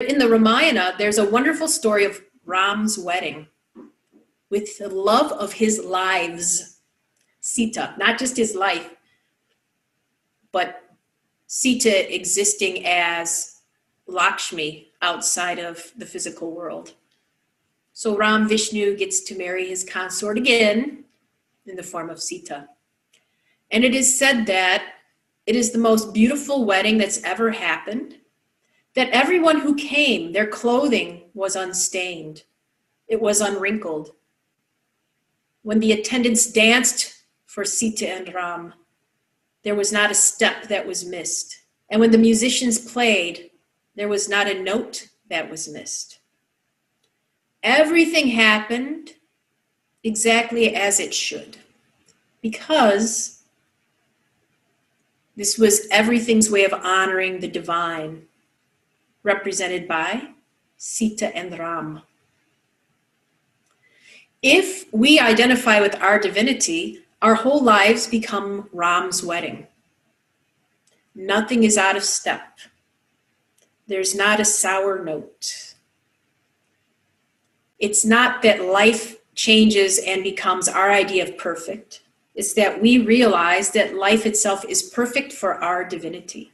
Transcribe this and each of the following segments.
In the Ramayana, there's a wonderful story of Ram's wedding with the love of his lives, Sita, not just his life, but Sita existing as Lakshmi outside of the physical world. So Ram Vishnu gets to marry his consort again in the form of Sita. And it is said that it is the most beautiful wedding that's ever happened, that everyone who came, their clothing was unstained. It was unwrinkled. When the attendants danced for Sita and Ram, there was not a step that was missed. And when the musicians played, there was not a note that was missed. Everything happened exactly as it should, because this was everything's way of honoring the divine, represented by Sita and Ram. If we identify with our divinity, our whole lives become Ram's wedding. Nothing is out of step. There's not a sour note. It's not that life changes and becomes our idea of perfect. It's that we realize that life itself is perfect for our divinity.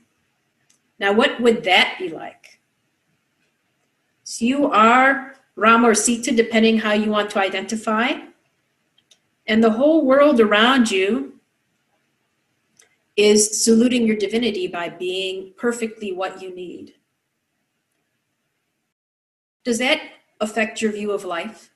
Now, what would that be like? So you are Ram or Sita, depending how you want to identify. And the whole world around you is saluting your divinity by being perfectly what you need. Does that affect your view of life?